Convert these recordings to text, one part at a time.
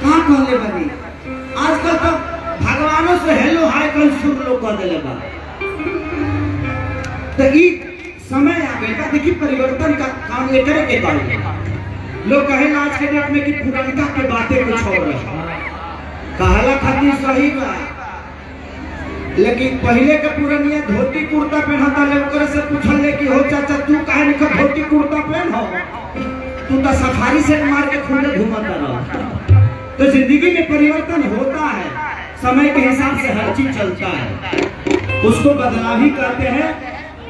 कहाँ कहले बानी आजकल तो भगवानों से हेलो हाय कल सुन लोग कह दिले बा। तो ई समय आ गई बा, देखिए परिवर्तन का काम ये करे के बारे लोग कहे आज के डेट में कि पुरानका के बातें कुछ और है, कहला खातिर सही बा, लेकिन पहले के पुरानिया धोती कुर्ता पहनता ले ओकरे से पूछल ले कि हो चाचा तू काहे नहीं धोती कुर्ता पहन हो, तू तो सफारी सेट मार के खुले घूमता रह। तो जिंदगी में परिवर्तन होता है, समय के हिसाब से हर चीज चलता है, उसको बदलाव ही करते हैं।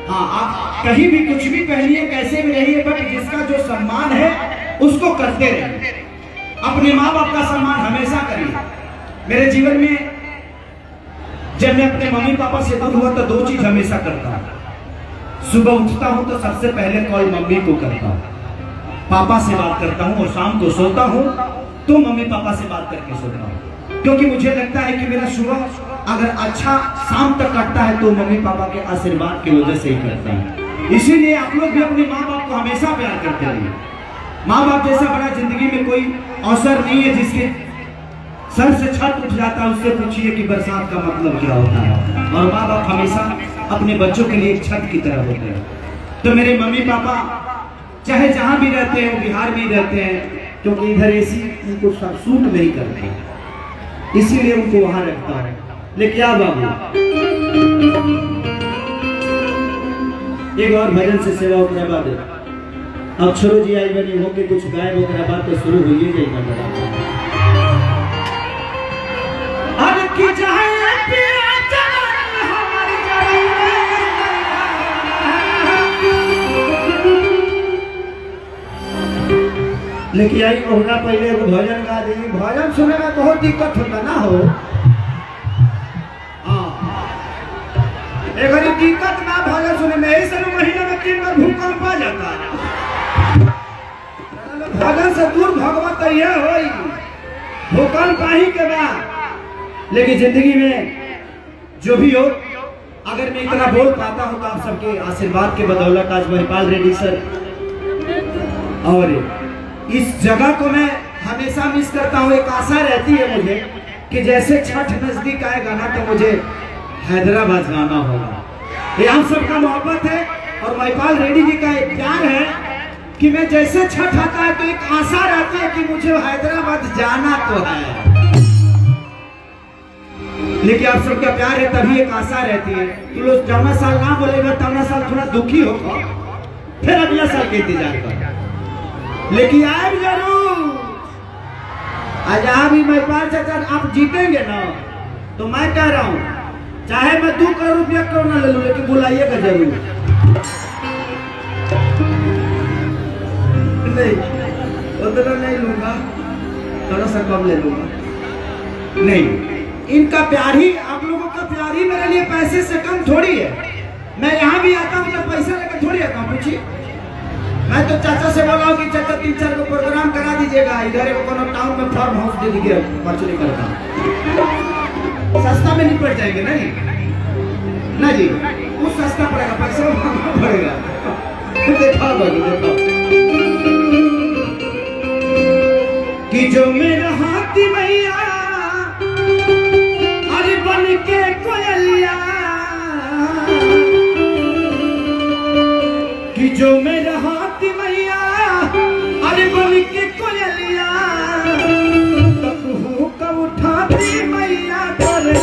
हाँ, आप कहीं भी कुछ भी पहनिए कैसे भी रहिए, बट जिसका जो सम्मान है उसको करते रहिए। अपने माँ बाप का सम्मान हमेशा करिए। मेरे जीवन में जब मैं अपने मम्मी पापा से दूर हुआ तो दो चीज हमेशा करता हूँ। सुबह उठता हूँ तो सबसे पहले कॉल मम्मी को करता हूँ, पापा से बात करता हूँ, और शाम को सोता हूँ तो मम्मी पापा से बात करके सोता हूँ, क्योंकि मुझे लगता है कि मेरा सुबह अगर अच्छा शाम तक कटता है तो मम्मी पापा के आशीर्वाद की वजह से ही करता है। इसीलिए आप लोग भी अपने माँ बाप को हमेशा प्यार करते रहिए। माँ बाप जैसा बड़ा जिंदगी में कोई अवसर नहीं है जिसके सर से छत उठ जाता है, उससे पूछिए कि बरसात का मतलब क्या होता है। और माँ बाप हमेशा अपने बच्चों के लिए एक छत की तरह होते हैं। तो मेरे मम्मी पापा चाहे जहाँ भी रहते हैं, बिहार में ही रहते हैं, क्योंकि इधर एसी उनको सूट नहीं करते, इसीलिए उनको वहां रखता है। लेकिन क्या बाबू, एक और भजन से सेवा उतरा बाद अक्षरों जी आई बनी हो के कुछ गायब होकर बात तो शुरू हुई जाएगा। लेकिन आई ओहना पहले वो भजन गा दी, भजन सुने में बहुत दिक्कत होता ना हो। एक दिक्कत ना भजन सुने में, ऐसे महीने में 3 बार भूकंप आ जाता है। भजन से दूर भगवत ये हो भूकंप ही के बाद। लेकिन जिंदगी में जो भी हो, अगर मैं इतना बोल पाता हूँ तो आप सबके आशीर्वाद के बदौलत आज महिपाल रेड्डी सर, और इस जगह को मैं हमेशा मिस करता हूँ। एक आशा रहती है मुझे कि जैसे छठ नजदीक आएगा ना तो मुझे हैदराबाद जाना होगा। ये हम सबका मोहब्बत है और महिपाल रेड्डी जी का एक प्यार है कि मैं जैसे छठ आता है तो एक आशा रहती है कि मुझे हैदराबाद जाना तो है। लेकिन आप सबका प्यार है तभी एक आशा रहती है। तो लोग जौना साल ना बोलेगा तौना साल थोड़ा दुखी होगा, फिर अगला साल के इंतजार कर, लेकिन आए जरूर। आज भी महिपाल चाचा आप जीतेंगे ना, तो मैं कह रहा हूँ चाहे मैं 2 करोड़ रुपया क्यों ना ले लूं, लेकिन बुलाइएगा जरूर। नहीं उतना नहीं लूंगा, थोड़ा सा कम ले लूंगा। नहीं, इनका प्यार ही, आप लोगों का प्यार ही मेरे लिए पैसे से कम थोड़ी है। मैं यहाँ भी आता हूँ तो पैसा लेकर थोड़ी आता हूँ। पूछिए, मैं तो चाचा से बोला हूँ कि चाचा 3-4 को प्रोग्राम करा दीजिएगा, इधर को टाउन में फार्म हाउस दे दीजिए, पर्चुली करता सस्ता में निपट जाएंगे। नहीं ना जी, वो सस्ता पड़ेगा, पैसा पड़ेगा। देखा देखा कि जो मेरा हाथी मैया अरे बन के कोयलिया, कि जो मेरा हाथी मैया अरे बन के कोयलिया, तू कब उठाती मैया कर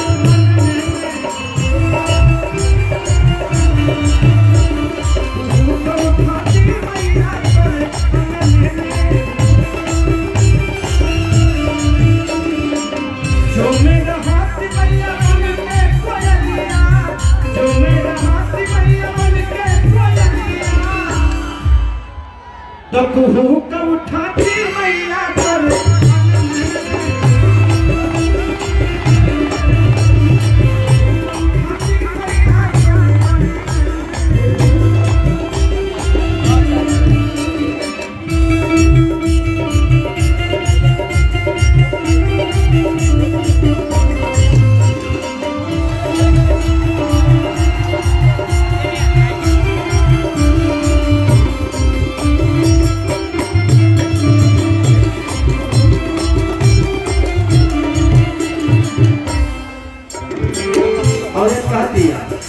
औरत कहती है